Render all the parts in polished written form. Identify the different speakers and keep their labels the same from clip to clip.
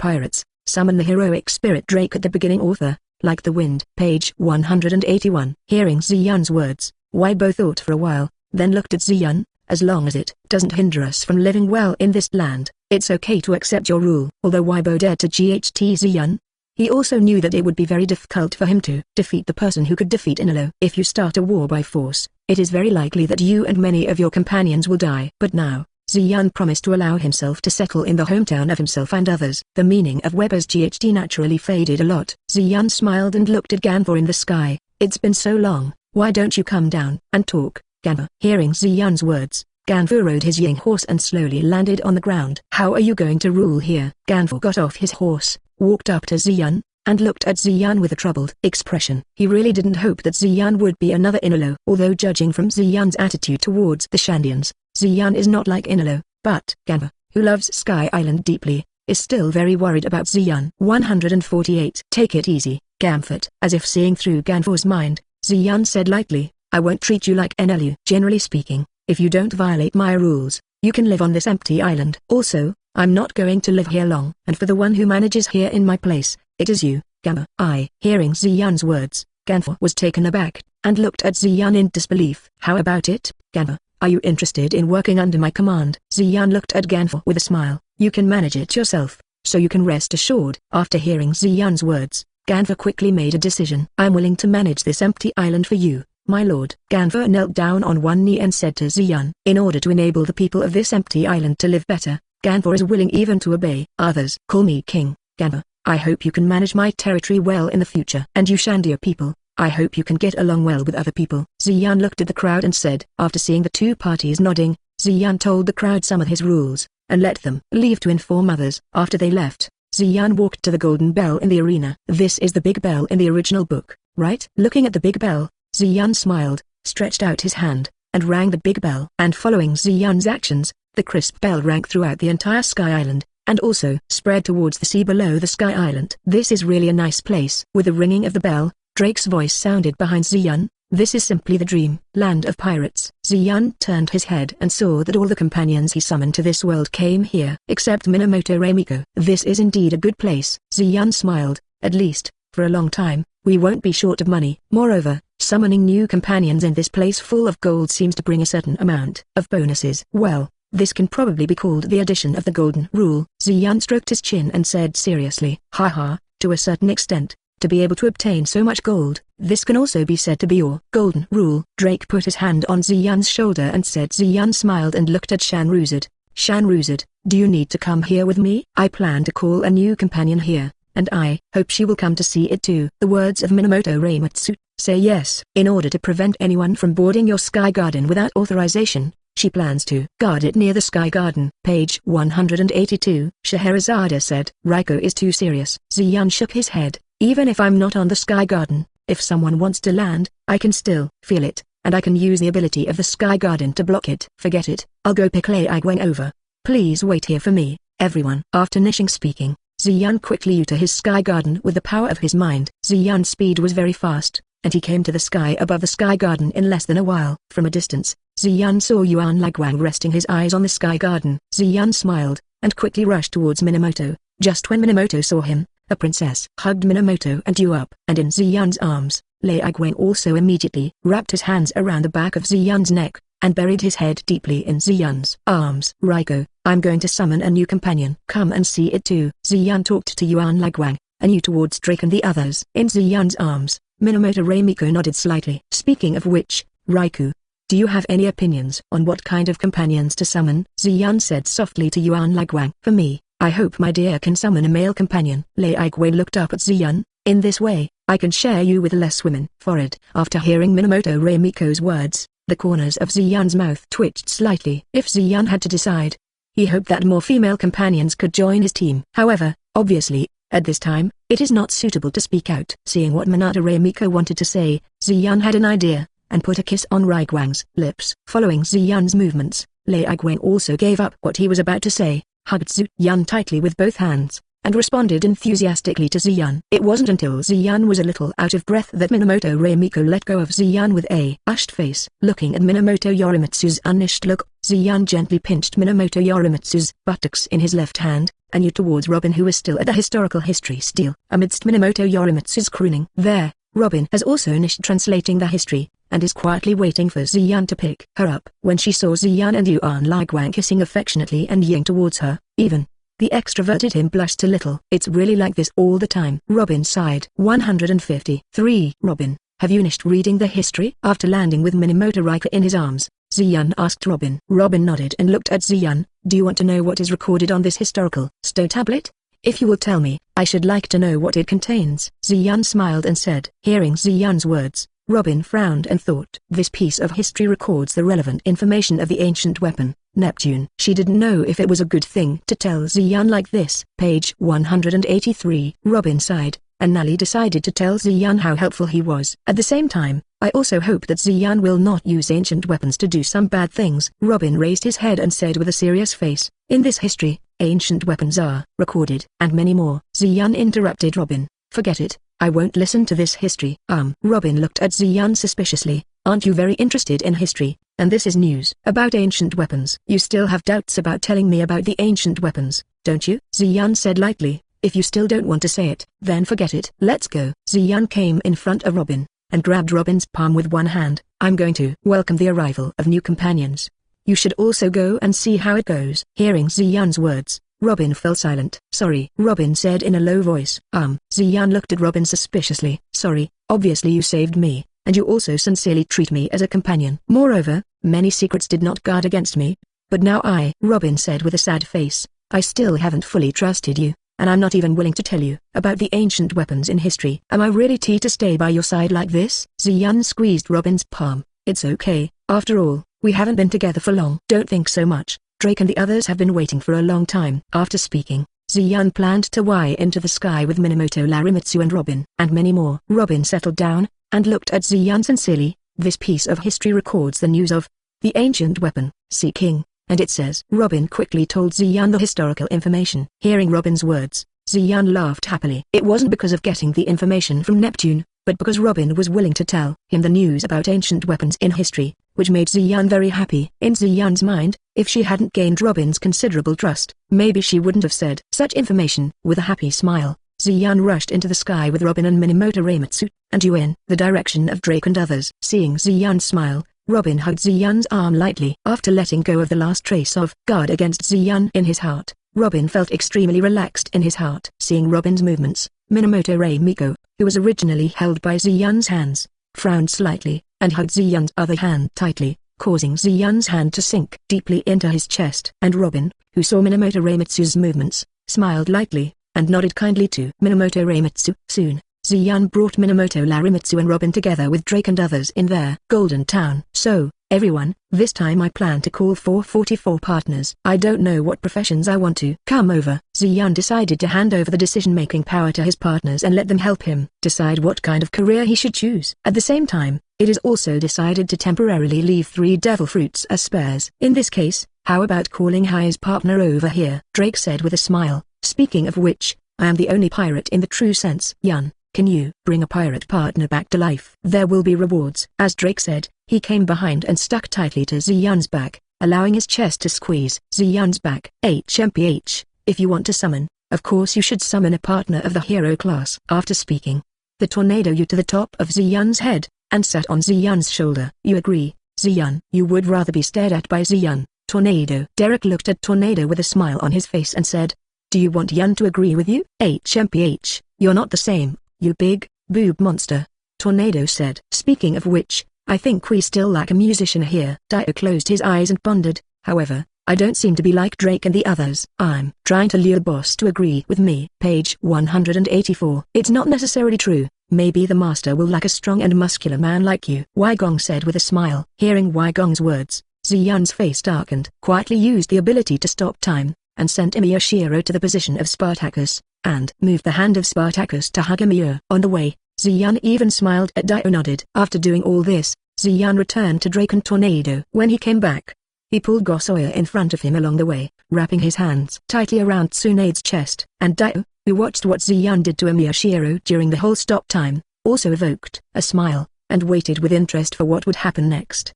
Speaker 1: pirates, summon the heroic spirit Drake at the beginning. Author, like the wind. Page 181. Hearing Ziyun's words, Weibo thought for a while, then looked at Ziyun. As long as it doesn't hinder us from living well in this land, it's okay to accept your rule. Although Weibo dared to GHT Ziyun, he also knew that it would be very difficult for him to defeat the person who could defeat Inalo. If you start a war by force, it is very likely that you and many of your companions will die. But now, Ziyun promised to allow himself to settle in the hometown of himself and others. The meaning of Weibo's GHT naturally faded a lot. Ziyun smiled and looked at Ganfor in the sky. It's been so long, why don't you come down and talk, Ganfor? Hearing Ziyun's words, Ganfor rode his ying horse and slowly landed on the ground. How are you going to rule here? Ganfor got off his horse, walked up to Ziyun, and looked at Ziyun with a troubled expression. He really didn't hope that Ziyun would be another Inalo. Although judging from Ziyun's attitude towards the Shandians, Ziyun is not like Inalo, but Ganfor, who loves Sky Island deeply, is still very worried about Ziyun. 148. Take it easy, Ganfor. As if seeing through Ganfor's mind, Ziyun said lightly, I won't treat you like NLU. Generally speaking, if you don't violate my rules, you can live on this empty island. Also, I'm not going to live here long. And for the one who manages here in my place, it is you, Ganfor. Hearing Ziyun's words, Ganfor was taken aback, and looked at Ziyun in disbelief. How about it, Ganfor? Are you interested in working under my command? Ziyun looked at Ganfor with a smile. You can manage it yourself, so you can rest assured. After hearing Ziyun's words, Ganfor quickly made a decision. I'm willing to manage this empty island for you, my lord. Ganfor knelt down on one knee and said to Ziyun, in order to enable the people of this empty island to live better, Ganfor is willing even to obey others. Call me king, Ganfor. I hope you can manage my territory well in the future. And you Shandia people, I hope you can get along well with other people. Ziyun looked at the crowd and said. After seeing the two parties nodding, Ziyun told the crowd some of his rules, and let them leave to inform others. After they left, Ziyun walked to the golden bell in the arena. This is the big bell in the original book, right? Looking at the big bell, Ziyun smiled, stretched out his hand, and rang the big bell. And following Ziyun's actions, the crisp bell rang throughout the entire Sky Island, and also spread towards the sea below the Sky Island. This is really a nice place. With the ringing of the bell, Drake's voice sounded behind Ziyun. This is simply the dream land of pirates. Ziyun turned his head and saw that all the companions he summoned to this world came here, except Minamoto Reimiko. This is indeed a good place. Ziyun smiled. At least, for a long time, we won't be short of money. Moreover, summoning new companions in this place full of gold seems to bring a certain amount of bonuses. Well, this can probably be called the addition of the golden rule. Ziyun stroked his chin and said seriously, haha, to a certain extent, to be able to obtain so much gold, this can also be said to be your golden rule. Drake put his hand on Ziyun's shoulder and said. Ziyun smiled and looked at Shanruzid. Shanruzid, do you need to come here with me? I plan to call a new companion here, and I hope she will come to see it too. The words of Minamoto Reimatsu, say yes. In order to prevent anyone from boarding your Sky Garden without authorization, she plans to guard it near the Sky Garden. Page 182. Scheherazade said. Raiko is too serious. Ziyun shook his head. Even if I'm not on the Sky Garden, if someone wants to land, I can still feel it, and I can use the ability of the Sky Garden to block it. Forget it. I'll go pick Lei Aigweng over. Please wait here for me, everyone. After finishing speaking, Ziyun quickly used his Sky Garden with the power of his mind. Ziyun's speed was very fast, and he came to the sky above the Sky Garden in less than a while. From a distance, Ziyun saw Yuan Laiguang resting his eyes on the Sky Garden. Ziyun smiled, and quickly rushed towards Minamoto. Just when Minamoto saw him, a princess hugged Minamoto and you up. And in Ziyun's arms, Lei Aigweng also immediately wrapped his hands around the back of Ziyun's neck, and buried his head deeply in Ziyun's arms. Raiko, I'm going to summon a new companion. Come and see it too. Ziyun talked to Yuan Laiguang, and you towards Drake and the others. In Ziyun's arms, Minamoto Reimiko nodded slightly. Speaking of which, Raikou, do you have any opinions on what kind of companions to summon? Ziyun said softly to Yuan Laiguang. For me, I hope my dear can summon a male companion. Lei Aigwei looked up at Ziyun. In this way, I can share you with less women. For it. After hearing Minamoto Reimiko's words, the corners of Ziyun's mouth twitched slightly. If Ziyun had to decide, he hoped that more female companions could join his team. However, obviously, at this time, it is not suitable to speak out. Seeing what Minato Reimiko wanted to say, Ziyun had an idea, and put a kiss on Raiguang's lips. Following Ziyun's movements, Lei Aigweng also gave up what he was about to say, hugged Ziyun tightly with both hands, and responded enthusiastically to Ziyun. It wasn't until Ziyun was a little out of breath that Minamoto Reimiko let go of Ziyun with a hushed face. Looking at Minamoto Yorimitsu's unhinged look, Ziyun gently pinched Minamoto Yorimitsu's buttocks in his left hand, and knew towards Robin, who was still at the historical history stele. Amidst Minamoto Yorimitsu's crooning, "There, Robin" has also finished translating the history, and is quietly waiting for Ziyun to pick her up. When she saw Ziyun and Yuan Liguang kissing affectionately and ying towards her, even the extroverted him blushed a little. "It's really like this all the time," Robin sighed. 153. "Robin, have you finished reading the history?" After landing with Minamoto Rika in his arms, Ziyun asked Robin. Robin nodded and looked at Ziyun. "Do you want to know what is recorded on this historical stone tablet? If you will tell me, I should like to know what it contains." Ziyun smiled and said. Hearing Ziyun's words, Robin frowned and thought. This piece of history records the relevant information of the ancient weapon, Neptune. She didn't know if it was a good thing to tell Ziyun like this. Page 183. Robin sighed, and Nally decided to tell Ziyun how helpful he was. At the same time, "I also hope that Ziyun will not use ancient weapons to do some bad things." Robin raised his head and said with a serious face, "In this history, ancient weapons are recorded, and many more." Ziyun interrupted Robin. "Forget it, I won't listen to this history." Robin looked at Ziyun suspiciously. "Aren't you very interested in history, and this is news about ancient weapons? You still have doubts about telling me about the ancient weapons, don't you?" Ziyun said lightly. "If you still don't want to say it, then forget it. Let's go." Ziyun came in front of Robin, and grabbed Robin's palm with one hand. "I'm going to welcome the arrival of new companions. You should also go and see how it goes." Hearing Ziyun's words, Robin fell silent. "Sorry," Robin said in a low voice. Ziyun looked at Robin suspiciously. "Sorry, obviously you saved me, and you also sincerely treat me as a companion. Moreover, many secrets did not guard against me. But now Robin said with a sad face, "I still haven't fully trusted you, and I'm not even willing to tell you about the ancient weapons in history. Am I really to stay by your side like this?" Ziyun squeezed Robin's palm. "It's okay, after all, we haven't been together for long." "Don't think so much. Drake and the others have been waiting for a long time." After speaking, Ziyun planned to fly into the sky with Minamoto Larimitsu and Robin, and many more. Robin settled down, and looked at Ziyun sincerely. "This piece of history records the news of the ancient weapon, Sea King, and it says." Robin quickly told Ziyun the historical information. Hearing Robin's words, Ziyun laughed happily. It wasn't because of getting the information from Neptune, but because Robin was willing to tell him the news about ancient weapons in history, which made Ziyun very happy. In Ziyun's mind, if she hadn't gained Robin's considerable trust, maybe she wouldn't have said such information. With a happy smile, Ziyun rushed into the sky with Robin and Minamoto Reimitsu, and in the direction of Drake and others. Seeing Ziyun smile, Robin hugged Ziyun's arm lightly. After letting go of the last trace of guard against Ziyun in his heart, Robin felt extremely relaxed in his heart. Seeing Robin's movements, Minamoto Reimiko, who was originally held by Ziyun's hands, frowned slightly, and hugged Ziyun's other hand tightly, causing Ziyun's hand to sink deeply into his chest. And Robin, who saw Minamoto Reimitsu's movements, smiled lightly, and nodded kindly to Minamoto Reimitsu. Soon, Ziyun brought Minamoto Larimitsu and Robin together with Drake and others in their Golden Town. "So, everyone, this time I plan to call for 44 partners. I don't know what professions I want to come over." Ziyun decided to hand over the decision-making power to his partners and let them help him decide what kind of career he should choose. At the same time, it is also decided to temporarily leave 3 devil fruits as spares. "In this case, how about calling Hai's partner over here?" Drake said with a smile. "Speaking of which, I am the only pirate in the true sense." "Yun, can you bring a pirate partner back to life? There will be rewards." As Drake said, he came behind and stuck tightly to Ziyun's back, allowing his chest to squeeze Ziyun's back. "HMPH, if you want to summon, of course you should summon a partner of the hero class." After speaking, the tornado U to the top of Ziyun's head, and sat on Ziyun's shoulder. "You agree, Ziyun?" "You would rather be stared at by Ziyun, Tornado." Derek looked at Tornado with a smile on his face and said, "Do you want Yun to agree with you?" "HMPH, you're not the same, you big, boob monster," Tornado said. "Speaking of which, I think we still lack a musician here." Dio closed his eyes and pondered. "However, I don't seem to be like Drake and the others. I'm trying to lure boss to agree with me." Page 184. "It's not necessarily true. Maybe the master will lack a strong and muscular man like you," Wei Gong said with a smile. Hearing Wei Gong's words, Ziyun's face darkened. Quietly used the ability to stop time, and sent Imiyashiro to the position of Spartacus, and moved the hand of Spartacus to hug Imiya. On the way, Ziyun even smiled at Dio. Nodded. After doing all this, Ziyun returned to Drake and Tornado. When he came back, He pulled Gosoya in front of him along the way, wrapping his hands tightly around Tsunade's chest. And Dio, who watched what Ziyun did to Miyashiro during the whole stop time, also evoked a smile, and waited with interest for what would happen next.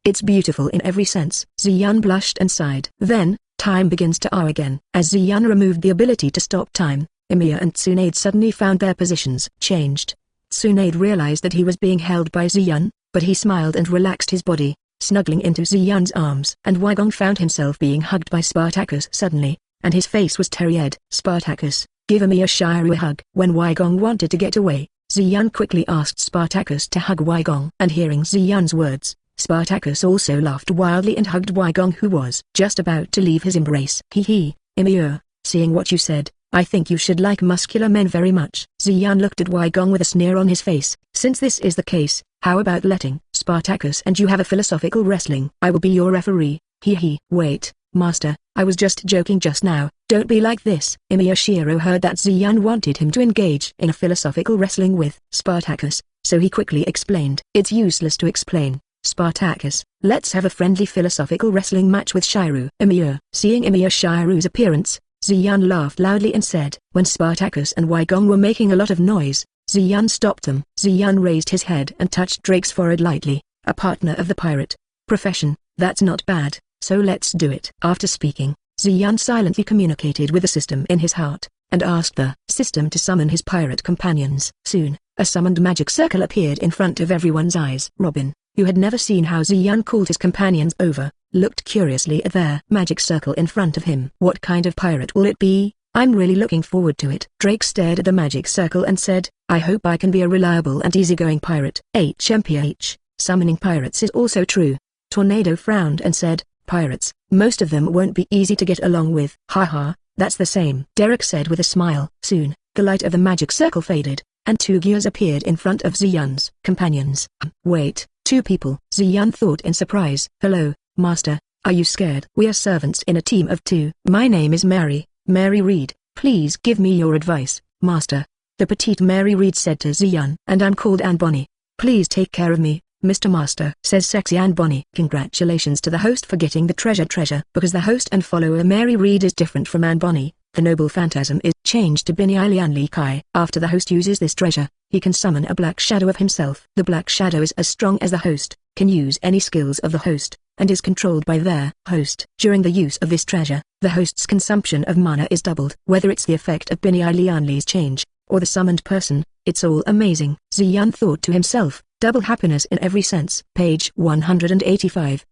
Speaker 1: It's beautiful in every sense. Ziyun blushed and sighed. Then, time begins to again. As Ziyun removed the ability to stop time, Emiya and Tsunade suddenly found their positions changed. Tsunade realized that he was being held by Ziyun, but he smiled and relaxed his body, snuggling into Ziyun's arms. And Wygong found himself being hugged by Spartacus suddenly, and his face was teary-eyed. Spartacus, give Miyashiro a hug. When Wygong wanted to get away, Ziyun quickly asked Spartacus to hug Wygong. And hearing Ziyun's words, Spartacus also laughed wildly and hugged Wygong, who was just about to leave his embrace. Hee, Emiya, seeing what you said, I think you should like muscular men very much. Ziyun looked at Wygong with a sneer on his face. Since this is the case, how about letting Spartacus and you have a philosophical wrestling? I will be your referee. Hee. Wait, master, I was just joking just now. Don't be like this. Miyashiro heard that Ziyun wanted him to engage in a philosophical wrestling with Spartacus, so he quickly explained. It's useless to explain, Spartacus. Let's have a friendly philosophical wrestling match with Shiro. Emiya. Seeing Miyashiro's appearance, Ziyun laughed loudly and said. When Spartacus and Wygong were making a lot of noise, Ziyun stopped them. Ziyun raised his head and touched Drake's forehead lightly. A partner of the pirate profession, that's not bad, so let's do it. After speaking, Ziyun silently communicated with the system in his heart, and asked the system to summon his pirate companions. Soon, a summoned magic circle appeared in front of everyone's eyes. Robin, who had never seen how Ziyun called his companions over, looked curiously at their magic circle in front of him. What kind of pirate will it be? I'm really looking forward to it. Drake stared at the magic circle and said, I hope I can be a reliable and easygoing pirate. HMPH, summoning pirates is also true. Tornado frowned and said, pirates, most of them won't be easy to get along with. Haha, that's the same. Derek said with a smile. Soon, the light of the magic circle faded, and two gears appeared in front of Ziyun's companions. Wait, two people. Ziyun thought in surprise. Hello, master, are you scared? We are servants in a team of two. My name is Mary Reed. Please give me your advice, master. The petite Mary Reed said to Ziyun. And I'm called Anne Bonny. Please take care of me, Mr. Master, says sexy Anne Bonny. Congratulations to the host for getting the treasure. Because the host and follower Mary Reed is different from Anne Bonny, the noble phantasm is changed to Bini Lianli Kai. After the host uses this treasure, he can summon a black shadow of himself. The black shadow is as strong as the host, can use any skills of the host, and is controlled by their host. During the use of this treasure, the host's consumption of mana is doubled. Whether it's the effect of Bini Lianli's change, or the summoned person, it's all amazing. Ziyun thought to himself, double happiness in every sense. Page 185.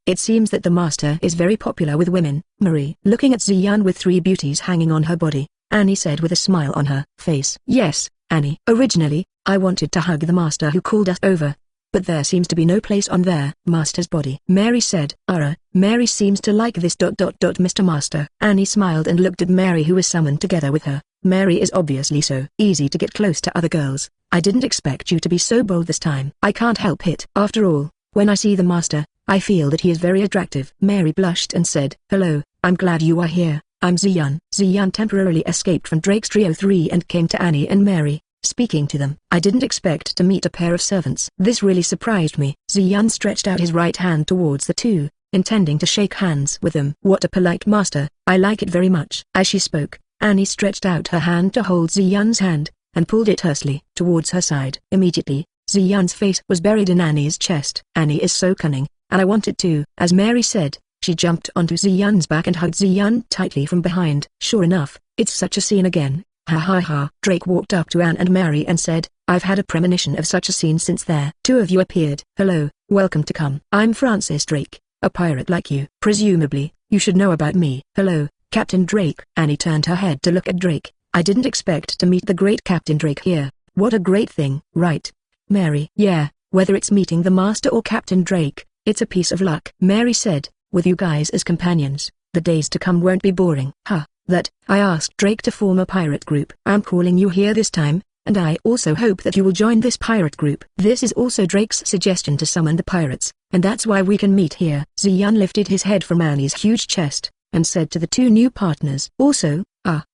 Speaker 1: It seems that the master is very popular with women. Marie. Looking at Ziyun with three beauties hanging on her body, Annie said with a smile on her face. Yes, Annie. Originally, I wanted to hug the master who called us over, but there seems to be no place on their master's body. Mary said. Mary seems to like this ... Mr. Master. Annie smiled and looked at Mary, who was summoned together with her. Mary is obviously so easy to get close to other girls. I didn't expect you to be so bold this time. I can't help it. After all, when I see the master, I feel that he is very attractive. Mary blushed and said, hello, I'm glad you are here. I'm Ziyun. Ziyun temporarily escaped from Drake's Trio 3 and came to Annie and Mary, speaking to them. I didn't expect to meet a pair of servants. This really surprised me. Ziyun stretched out his right hand towards the two, intending to shake hands with them. What a polite master, I like it very much. As she spoke, Annie stretched out her hand to hold Ziyun's hand, and pulled it tersely towards her side. Immediately, Ziyun's face was buried in Annie's chest. Annie is so cunning, and I want it too. As Mary said, she jumped onto Ziyun's back and hugged Ziyun tightly from behind. Sure enough, it's such a scene again. Ha. Drake walked up to Anne and Mary and said, I've had a premonition of such a scene since there. Two of you appeared. Hello, welcome to come. I'm Francis Drake, a pirate like you. Presumably, you should know about me. Hello, Captain Drake. Annie turned her head to look at Drake. I didn't expect to meet the great Captain Drake here. What a great thing. Right, Mary? Yeah, whether it's meeting the master or Captain Drake, it's a piece of luck. Mary said, with you guys as companions, the days to come won't be boring. That, I asked Drake to form a pirate group. I'm calling you here this time, and I also hope that you will join this pirate group. This is also Drake's suggestion to summon the pirates, and that's why we can meet here. Ziyun lifted his head from Annie's huge chest, and said to the two new partners. Also,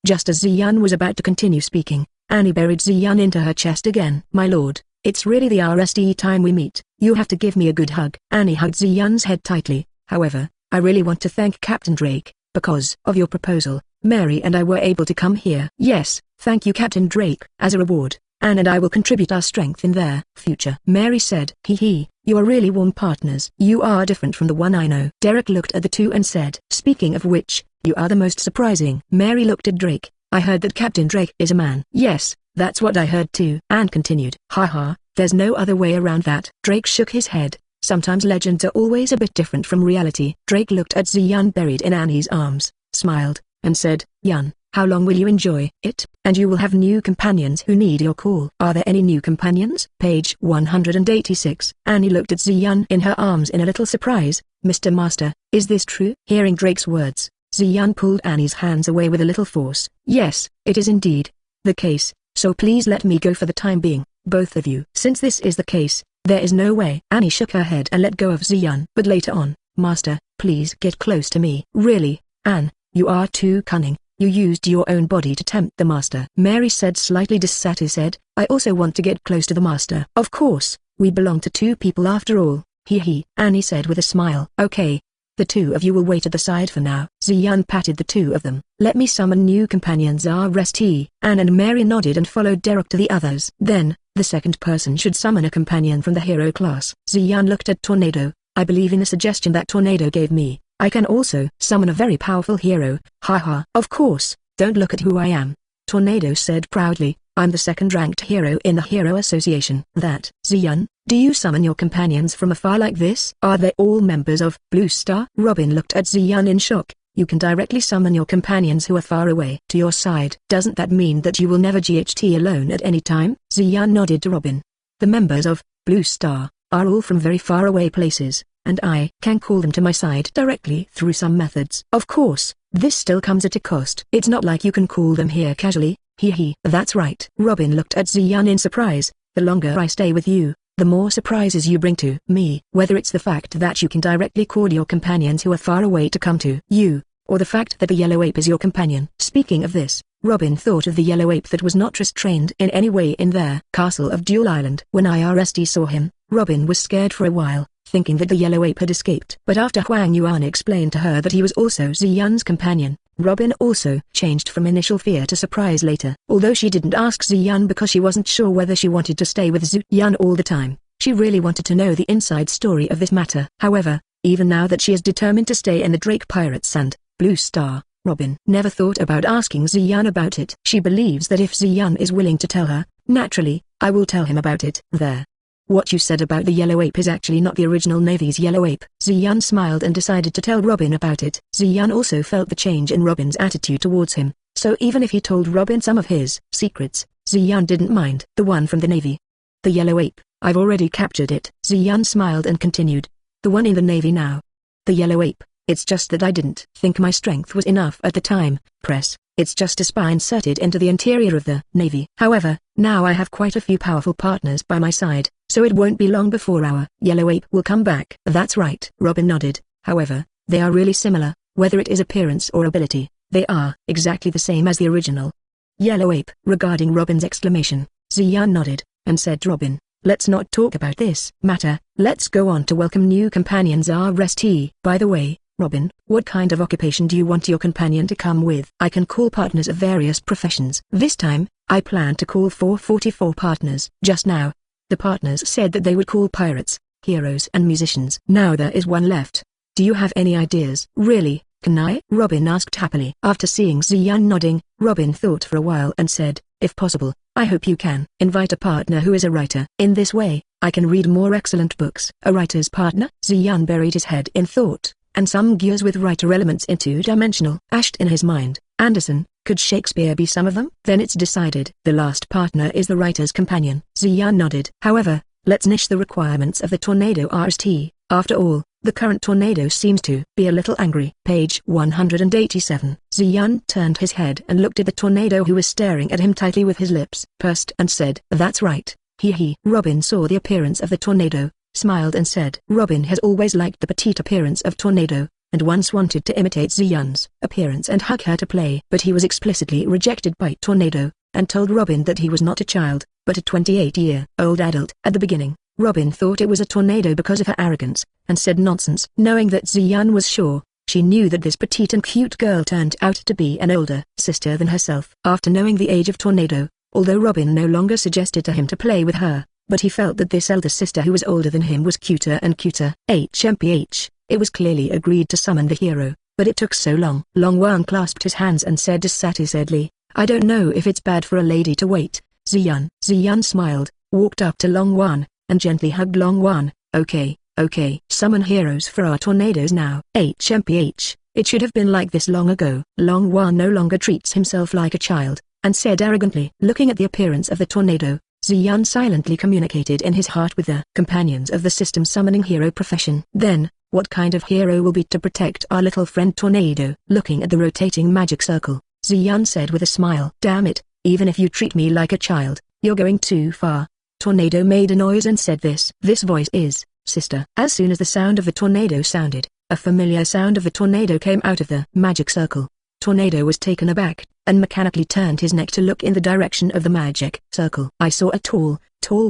Speaker 1: just as Ziyun was about to continue speaking, Annie buried Ziyun into her chest again. My lord, it's really the RSD time we meet. You have to give me a good hug. Annie hugged Ziyun's head tightly, However, I really want to thank Captain Drake. Because of your proposal, Mary and I were able to come here. Yes, thank you Captain Drake. As a reward, Anne and I will contribute our strength in their future. Mary said, hee, you are really warm partners. You are different from the one I know. Derek looked at the two and said, speaking of which, you are the most surprising. Mary looked at Drake. I heard that Captain Drake is a man. Yes, that's what I heard too. Anne continued, haha, there's no other way around that. Drake shook his head. Sometimes legends are always a bit different from reality. Drake looked at Ji-Yun buried in Annie's arms, smiled, and said, Yun, how long will you enjoy it? And you will have new companions who need your call. Are there any new companions? Page 186. Annie looked at Ji-Yun in her arms in a little surprise. Mr. Master, is this true? Hearing Drake's words, Ji-Yun pulled Annie's hands away with a little force. Yes, it is indeed the case, so please let me go for the time being, both of you. Since this is the case, there is no way. Annie shook her head and let go of Ji-Yun. But later on, Master, please get close to me. Really, Anne, you are too cunning. You used your own body to tempt the Master. Mary said slightly dissatisfied. I also want to get close to the Master. Of course, we belong to two people after all. Hee, Annie said with a smile. Okay. The two of you will wait at the side for now. Ji-Yun patted the two of them. Let me summon new companions. RST. Anne and Mary nodded and followed Derek to the others. Then, the second person should summon a companion from the hero class. Ji-Yun looked at Tornado. I believe in the suggestion that Tornado gave me. I can also summon a very powerful hero. Haha. Of course, don't look at who I am. Tornado said proudly. I'm the second-ranked hero in the Hero Association. That. Ji-Yun, do you summon your companions from afar like this? Are they all members of Blue Star? Robin looked at Ji-Yun in shock. You can directly summon your companions who are far away to your side. Doesn't that mean that you will never GHT alone at any time? Ji-Yun nodded to Robin. The members of Blue Star are all from very far away places, and I can call them to my side directly through some methods. Of course, this still comes at a cost. It's not like you can call them here casually. Hee. That's right. Robin looked at Ji-Yun in surprise. The longer I stay with you, the more surprises you bring to me. Whether it's the fact that you can directly call your companions who are far away to come to you, or the fact that the yellow ape is your companion. Speaking of this, Robin thought of the yellow ape that was not restrained in any way in their castle of Duel Island. When IRST saw him, Robin was scared for a while, thinking that the yellow ape had escaped. But after Huang Yuan explained to her that he was also Ji-Yun's companion, Robin also changed from initial fear to surprise later. Although she didn't ask Ji-Yun because she wasn't sure whether she wanted to stay with Ji-Yun all the time, she really wanted to know the inside story of this matter. However, even now that she is determined to stay in the Drake Pirates and Blue Star, Robin never thought about asking Ji-Yun about it. She believes that if Ji-Yun is willing to tell her, naturally, I will tell him about it. There. What you said about the yellow ape is actually not the original Navy's yellow ape. Ji-Yun smiled and decided to tell Robin about it. Ji-Yun also felt the change in Robin's attitude towards him, so even if he told Robin some of his secrets, Ji-Yun didn't mind. The one from the Navy. The yellow ape, I've already captured it. Ji-Yun smiled and continued. The one in the Navy now. The yellow ape, it's just that I didn't think my strength was enough at the time. Press. It's just a spy inserted into the interior of the Navy. However, now I have quite a few powerful partners by my side, so it won't be long before our yellow ape will come back. That's right. Robin nodded. However, they are really similar, whether it is appearance or ability, they are exactly the same as the original yellow ape. Regarding Robin's exclamation, Ji-Yun nodded, and said to Robin, let's not talk about this matter, let's go on to welcome new companions RST. By the way, Robin, what kind of occupation do you want your companion to come with? I can call partners of various professions. This time, I plan to call 444 partners. Just now, the partners said that they would call pirates, heroes and musicians. Now there is one left. Do you have any ideas? Really, can I? Robin asked happily. After seeing Ji-Yun nodding, Robin thought for a while and said, if possible, I hope you can invite a partner who is a writer. In this way, I can read more excellent books. A writer's partner? Ji-Yun buried his head in thought, and some gears with writer elements in two-dimensional ashed in his mind. Anderson, could Shakespeare be some of them? Then it's decided. The last partner is the writer's companion. Ji-Yun nodded. However, let's niche the requirements of the Tornado RST. After all, the current Tornado seems to be a little angry. Page 187. Ji-Yun turned his head and looked at the Tornado who was staring at him tightly with his lips pursed and said, that's right. Hee. Robin saw the appearance of the Tornado, smiled and said, Robin has always liked the petite appearance of Tornado, and once wanted to imitate Ji-Yun's appearance and hug her to play. But he was explicitly rejected by Tornado, and told Robin that he was not a child, but a 28-year-old adult. At the beginning, Robin thought it was a tornado because of her arrogance, and said nonsense. Knowing that Ziyun was sure, she knew that this petite and cute girl turned out to be an older sister than herself. After knowing the age of Tornado, although Robin no longer suggested to him to play with her, but he felt that this elder sister who was older than him was cuter and cuter. HMPH, it was clearly agreed to summon the hero, but it took so long. Long Wan clasped his hands and said dissatisfiedly, I don't know if it's bad for a lady to wait, Ziyun. Ziyun smiled, walked up to Long Wan, and gently hugged Long Wan. Okay, summon heroes for our tornadoes now. HMPH, it should have been like this long ago. Long Wan no longer treats himself like a child, and said arrogantly. Looking at the appearance of the tornado, Ziyun silently communicated in his heart with the companions of the system summoning hero profession. Then, what kind of hero will be to protect our little friend Tornado? Looking at the rotating magic circle, Ziyun said with a smile. Damn it, even if you treat me like a child, you're going too far. Tornado made a noise and said this. This voice is, sister. As soon as the sound of the tornado sounded, a familiar sound of the tornado came out of the magic circle. Tornado was taken aback, and mechanically turned his neck to look in the direction of the magic circle. I saw a tall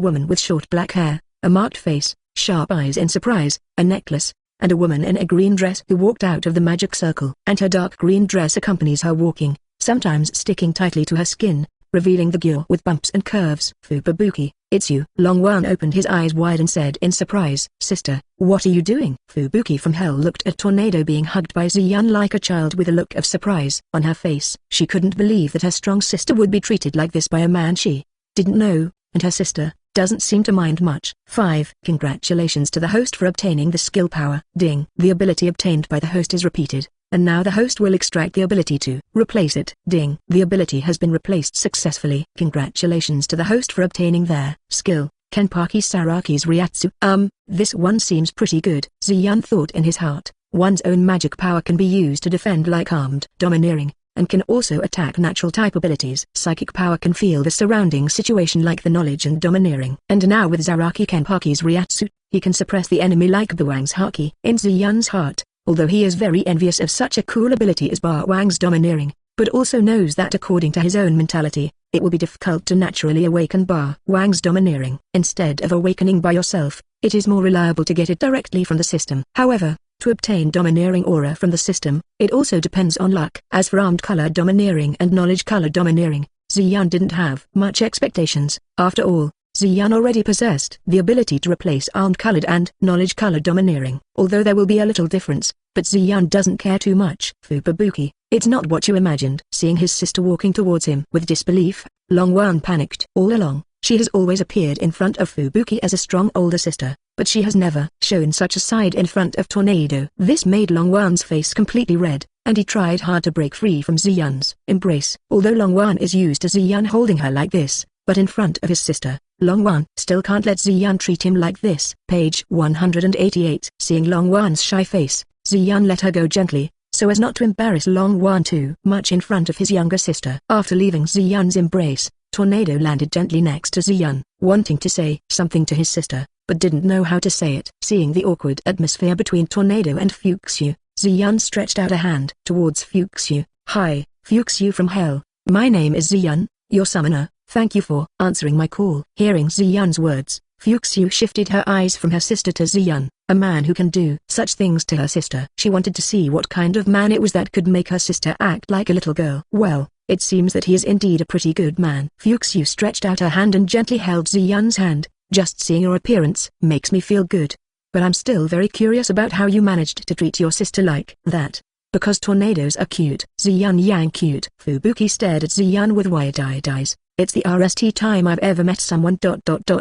Speaker 1: woman with short black hair, a marked face, sharp eyes in surprise, a necklace, and a woman in a green dress who walked out of the magic circle. And her dark green dress accompanies her walking, sometimes sticking tightly to her skin, revealing the gear with bumps and curves. Fubuki, it's you. Long Wan opened his eyes wide and said in surprise, Sister, what are you doing? Fubuki from hell looked at Tornado being hugged by Ziyun like a child with a look of surprise on her face. She couldn't believe that her strong sister would be treated like this by a man she didn't know, and her sister doesn't seem to mind much. 5. Congratulations to the host for obtaining the skill power. Ding. The ability obtained by the host is repeated, and now the host will extract the ability to replace it. Ding. The ability has been replaced successfully. Congratulations to the host for obtaining their skill, Kenpaki Saraki's Ryatsu. This one seems pretty good. Ziyun thought in his heart. One's own magic power can be used to defend like armed domineering, and can also attack natural type abilities. Psychic power can feel the surrounding situation like the knowledge and domineering. And now with Zaraki Kenpaki's Ryatsu, he can suppress the enemy like Bawang's Haki. In Ziyun's heart, although he is very envious of such a cool ability as Bawang's domineering, but also knows that according to his own mentality, it will be difficult to naturally awaken Bawang's domineering. Instead of awakening by yourself, it is more reliable to get it directly from the system. However, to obtain domineering aura from the system, it also depends on luck. As for armed color domineering and knowledge color domineering, Ziyun didn't have much expectations. After all, Ziyun already possessed the ability to replace armed colored and knowledge color domineering. Although there will be a little difference, but Ziyun doesn't care too much. Fubuki, it's not what you imagined. Seeing his sister walking towards him with disbelief, Long Wan panicked. All along, she has always appeared in front of Fubuki as a strong older sister, but she has never shown such a side in front of Tornado. This made Long Wan's face completely red, and he tried hard to break free from Ziyun's embrace. Although Long Wan is used to Ziyun holding her like this, but in front of his sister, Long Wan still can't let Ziyun treat him like this. Page 188. Seeing Long Wan's shy face, Ziyun let her go gently, so as not to embarrass Long Wan too much in front of his younger sister. After leaving Ziyun's embrace, Tornado landed gently next to Ziyun, wanting to say something to his sister, but didn't know how to say it. Seeing the awkward atmosphere between Tornado and Fuxiu, Ziyun stretched out a hand towards Fuxiu. Hi, Fuxiu from hell. My name is Ziyun, your summoner. Thank you for answering my call. Hearing Ziyun's words, Fuxiu shifted her eyes from her sister to Ziyun, a man who can do such things to her sister. She wanted to see what kind of man it was that could make her sister act like a little girl. Well, it seems that he is indeed a pretty good man. Fuxiu stretched out her hand and gently held Ziyun's hand. Just seeing your appearance makes me feel good. But I'm still very curious about how you managed to treat your sister like that. Because tornadoes are cute. Ziyun yang cute. Fubuki stared at Ziyun with wide-eyed eyes. It's the RST time I've ever met someone.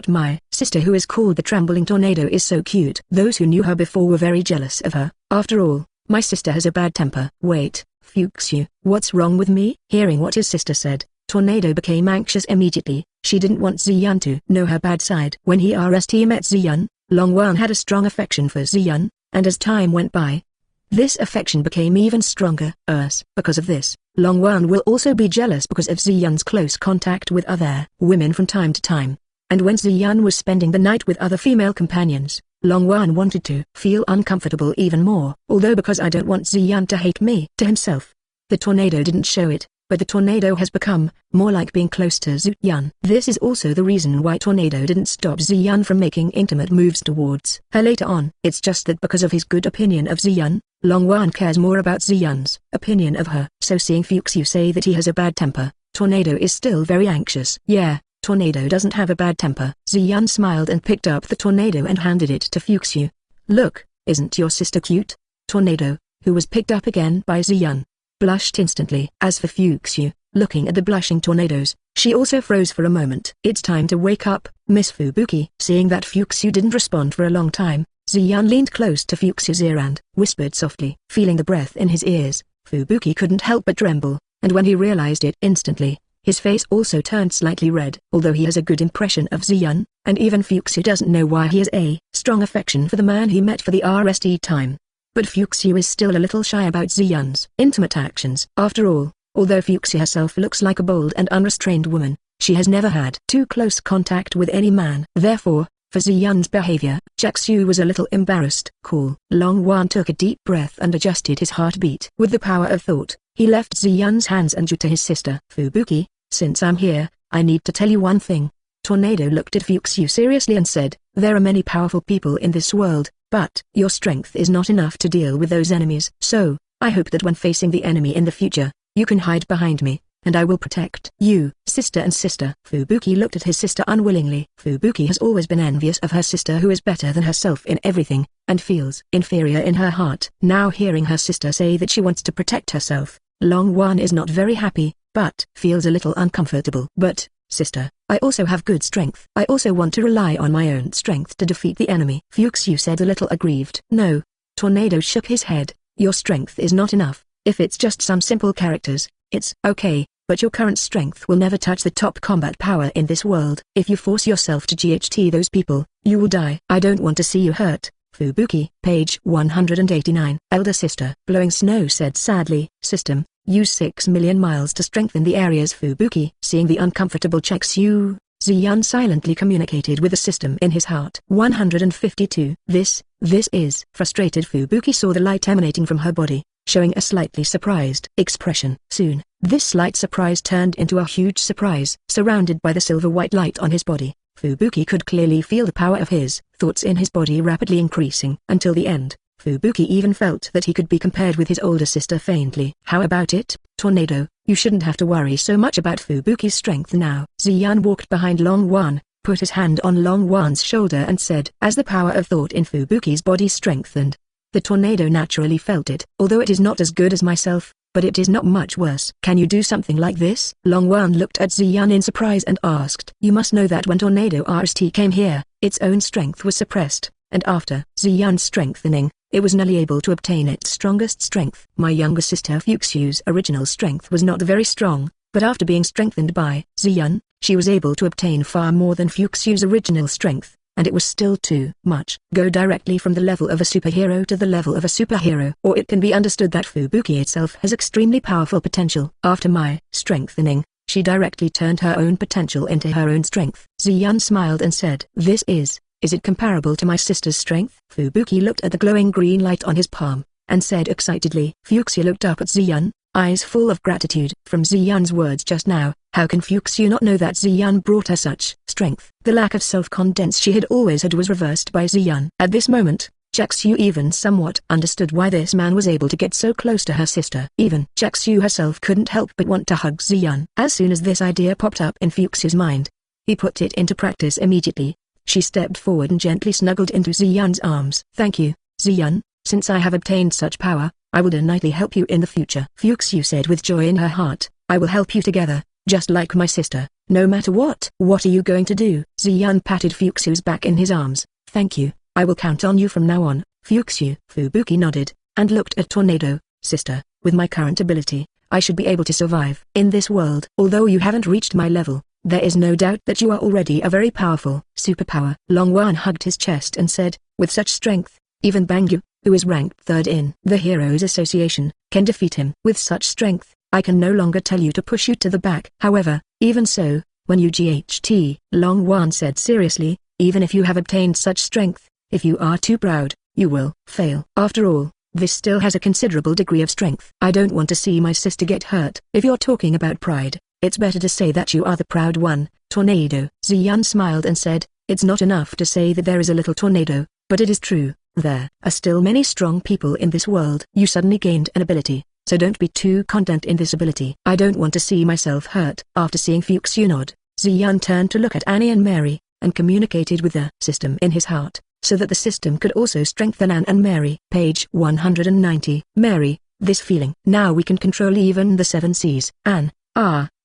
Speaker 1: My sister who is called the Trembling Tornado is so cute. Those who knew her before were very jealous of her. After all, my sister has a bad temper. Wait, Fuxiu, what's wrong with me? Hearing what his sister said, Tornado became anxious immediately. She didn't want Ziyun to know her bad side. When he RST met Ziyun, Long Wan had a strong affection for Ziyun, and as time went by, this affection became even stronger. Because of this, Long Wan will also be jealous because of Ziyun's close contact with other women from time to time. And when Ziyun was spending the night with other female companions, Long Wan wanted to feel uncomfortable even more. Although because I don't want Ziyun to hate me. To himself, the tornado didn't show it, but the tornado has become more like being close to Zhu Yun. This is also the reason why tornado didn't stop Zhu Yun from making intimate moves towards her later on. It's just that because of his good opinion of Zhu Yun, Long Wan cares more about Zhu Yun's opinion of her. So seeing Fuxiu say that he has a bad temper, Tornado is still very anxious. Yeah, Tornado doesn't have a bad temper. Zhu Yun smiled and picked up the tornado and handed it to Fuxiu. Look, isn't your sister cute? Tornado, who was picked up again by Zhu Yun, blushed instantly. As for Fuxiu, looking at the blushing tornadoes, she also froze for a moment. It's time to wake up, Miss Fubuki. Seeing that Fuxiu didn't respond for a long time, Zhu Yun leaned close to Fuxiu's ear and whispered softly. Feeling the breath in his ears, Fubuki couldn't help but tremble, and when he realized it instantly, his face also turned slightly red. Although he has a good impression of Zhu Yun, and even Fuxiu doesn't know why he has a strong affection for the man he met for the RST time. But Fuxiu is still a little shy about Zhu Yun's intimate actions. After all, although Fuxiu herself looks like a bold and unrestrained woman, she has never had too close contact with any man. Therefore, for Zhu Yun's behavior, Xiu was a little embarrassed. Cool. Long Wan took a deep breath and adjusted his heartbeat. With the power of thought, he left Zhu Yun's hands and drew to his sister. Fubuki, since I'm here, I need to tell you one thing. Tornado looked at Fuxiu seriously and said, there are many powerful people in this world, but your strength is not enough to deal with those enemies. So, I hope that when facing the enemy in the future, you can hide behind me, and I will protect you. Sister and sister. Fubuki looked at his sister unwillingly. Fubuki has always been envious of her sister who is better than herself in everything, and feels inferior in her heart. Now hearing her sister say that she wants to protect herself, Long Wan is not very happy, but feels a little uncomfortable. But, sister, I also have good strength. I also want to rely on my own strength to defeat the enemy. Fuxiu said a little aggrieved. No. Tornado shook his head. Your strength is not enough. If it's just some simple characters, it's okay, but your current strength will never touch the top combat power in this world. If you force yourself to GHT those people, you will die. I don't want to see you hurt. Fubuki. Page 189. Elder sister. Blowing Snow said sadly. System, use 6 million miles to strengthen the areas. Fubuki. Seeing the uncomfortable Xiu, Zhu Yun silently communicated with the system in his heart. 152. This is. Frustrated Fubuki saw the light emanating from her body, showing a slightly surprised expression. Soon, this slight surprise turned into a huge surprise. Surrounded by the silver-white light on his body, Fubuki could clearly feel the power of his thoughts in his body rapidly increasing. Until the end, Fubuki even felt that he could be compared with his older sister faintly. How about it, Tornado? You shouldn't have to worry so much about Fubuki's strength now. Zhu Yun walked behind Long Wan, put his hand on Long Wan's shoulder and said, as the power of thought in Fubuki's body strengthened, the tornado naturally felt it. Although it is not as good as myself, but it is not much worse. Can you do something like this? Long Wan looked at Zhu Yun in surprise and asked. You must know that when Tornado RST came here, its own strength was suppressed, and after Zhu Yun's strengthening, it was nearly able to obtain its strongest strength. My younger sister Fuxiu's original strength was not very strong, but after being strengthened by Zhu Yun, she was able to obtain far more than Fuxiu's original strength, and it was still too much. Go directly from the level of a superhero to the level of a superhero. Or it can be understood that Fubuki itself has extremely powerful potential. After my strengthening, she directly turned her own potential into her own strength. Zhu Yun smiled and said, this is it comparable to my sister's strength? Fubuki looked at the glowing green light on his palm, and said excitedly. Fuxiu looked up at Zhu Yun, eyes full of gratitude. From Zhu Yun's words just now, how can Fuxiu not know that Zhu Yun brought her such strength? The lack of self-confidence she had always had was reversed by Zhu Yun. At this moment, Xiu even somewhat understood why this man was able to get so close to her sister. Even Xiu herself couldn't help but want to hug Zhu Yun. As soon as this idea popped up in Fuxiu's mind, he put it into practice immediately. She stepped forward and gently snuggled into Zhu Yun's arms. Thank you, Zhu Yun. Since I have obtained such power, I will definitely help you in the future. Fuxiu said with joy in her heart. I will help you together, just like my sister, no matter what. What are you going to do? Zhu Yun patted Fuxiu's back in his arms. Thank you, I will count on you from now on. Fubuki nodded, and looked at Tornado. Sister, with my current ability, I should be able to survive in this world. Although you haven't reached my level, there is no doubt that you are already a very powerful superpower. Long Wan hugged his chest and said, with such strength, even Bangyu, who is ranked third in the Heroes Association, can defeat him. With such strength, I can no longer tell you to push you to the back. However, even so, when you GHT, Long Wan said seriously, even if you have obtained such strength, if you are too proud, you will fail. After all, this still has a considerable degree of strength. I don't want to see my sister get hurt. If you're talking about pride, it's better to say that you are the proud one, Tornado. Ziyun smiled and said, it's not enough to say that there is a little tornado, but it is true, there are still many strong people in this world. You suddenly gained an ability, so don't be too content in this ability. I don't want to see myself hurt. After seeing Fuchsia nod, Ziyun turned to look at Annie and Mary, and communicated with the system in his heart, so that the system could also strengthen Anne and Mary. Page 190. Mary, this feeling. Now we can control even the 7 seas. Anne,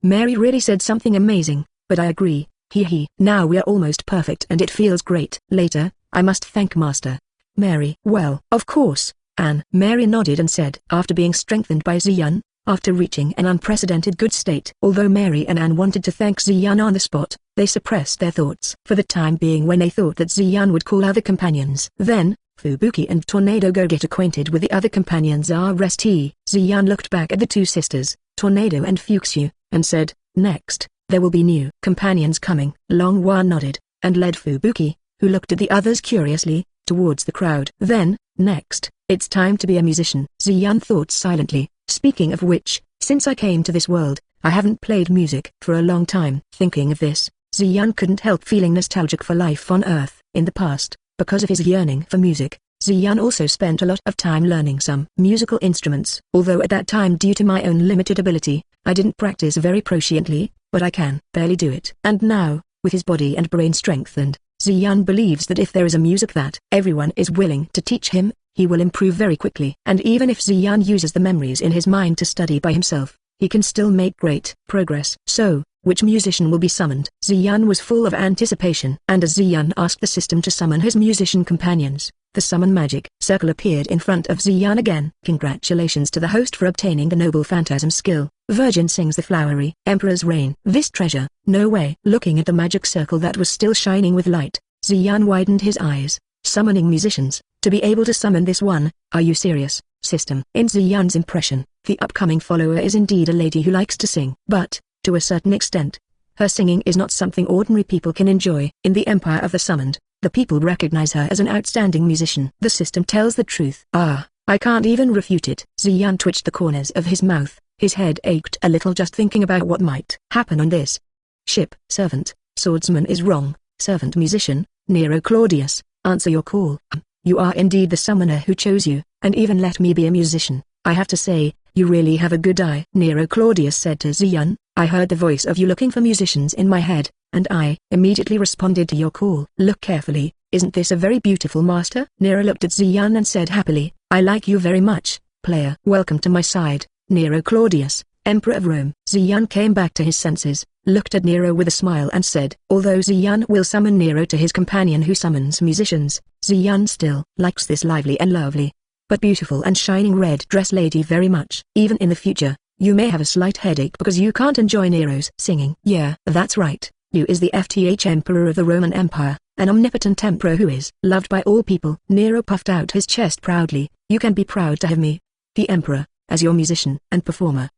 Speaker 1: Mary really said something amazing, but I agree, hee. Now we are almost perfect and it feels great. Later, I must thank Master. Mary, well, of course, Anne. Mary nodded and said, after being strengthened by Ziyun, after reaching an unprecedented good state. Although Mary and Anne wanted to thank Ziyun on the spot, they suppressed their thoughts for the time being when they thought that Ziyun would call other companions. Then, Fubuki and Tornado go get acquainted with the other companions. RST. Ziyun looked back at the 2 sisters, Tornado and Fuxu, and said, next, there will be new companions coming. Longhua nodded, and led Fubuki, who looked at the others curiously, towards the crowd. Then, next, it's time to be a musician. Ziyun thought silently, speaking of which, since I came to this world, I haven't played music for a long time. Thinking of this, Ziyun couldn't help feeling nostalgic for life on Earth. In the past, because of his yearning for music, Ziyun also spent a lot of time learning some musical instruments. Although at that time, due to my own limited ability, I didn't practice very proficiently, but I can barely do it. And now, with his body and brain strengthened, Ziyun believes that if there is a music that everyone is willing to teach him, he will improve very quickly. And even if Ziyun uses the memories in his mind to study by himself, he can still make great progress. So, which musician will be summoned? Ziyun was full of anticipation. And as Ziyun asked the system to summon his musician companions, the summon magic circle appeared in front of Ziyun again. Congratulations to the host for obtaining the noble phantasm skill. Virgin sings the flowery Emperor's reign. This treasure, no way. Looking at the magic circle that was still shining with light, Ziyun widened his eyes. Summoning musicians, to be able to summon this one, are you serious, system? In Ziyun's impression, the upcoming follower is indeed a lady who likes to sing. But, to a certain extent, her singing is not something ordinary people can enjoy. In the Empire of the Summoned, the people recognize her as an outstanding musician. The system tells the truth. I can't even refute it. Ziyun twitched the corners of his mouth. His head ached a little just thinking about what might happen on this ship. Servant, swordsman is wrong. Servant musician, Nero Claudius, answer your call. You are indeed the summoner who chose you, and even let me be a musician. I have to say, you really have a good eye. Nero Claudius said to Ziyun, I heard the voice of you looking for musicians in my head, and I immediately responded to your call. Look carefully, isn't this a very beautiful master? Nero looked at Ziyun and said happily, I like you very much, player. Welcome to my side, Nero Claudius, Emperor of Rome. Ziyun came back to his senses, looked at Nero with a smile and said, although Ziyun will summon Nero to his companion who summons musicians, Ziyun still likes this lively and lovely, but beautiful and shining red dress lady very much. Even in the future, you may have a slight headache because you can't enjoy Nero's singing. Yeah, that's right. You is the FTH Emperor of the Roman Empire, an omnipotent emperor who is loved by all people. Nero puffed out his chest proudly. You can be proud to have me, the Emperor, as your musician and performer.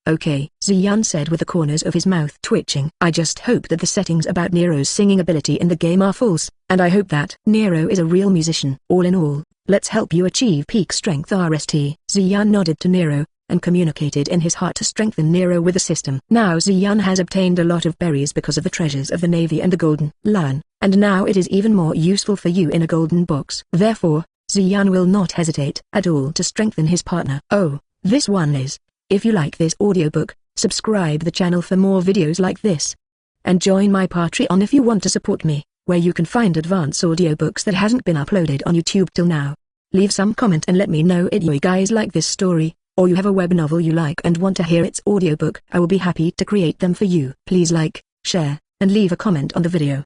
Speaker 1: Okay, Ziyun said with the corners of his mouth twitching. I just hope that the settings about Nero's singing ability in the game are false, and I hope that Nero is a real musician. All in all, let's help you achieve peak strength. RST. Ziyun nodded to Nero, and communicated in his heart to strengthen Nero with the system. Now Ziyun has obtained a lot of berries because of the treasures of the Navy and the Golden Lion, and now it is even more useful for you in a golden box. Therefore, Ziyun will not hesitate at all to strengthen his partner. Oh, this one is. If you like this audiobook, subscribe the channel for more videos like this. And join my Patreon if you want to support me, where you can find advanced audiobooks that hasn't been uploaded on YouTube till now. Leave some comment and let me know if you guys like this story, or you have a web novel you like and want to hear its audiobook. I will be happy to create them for you. Please like, share, and leave a comment on the video.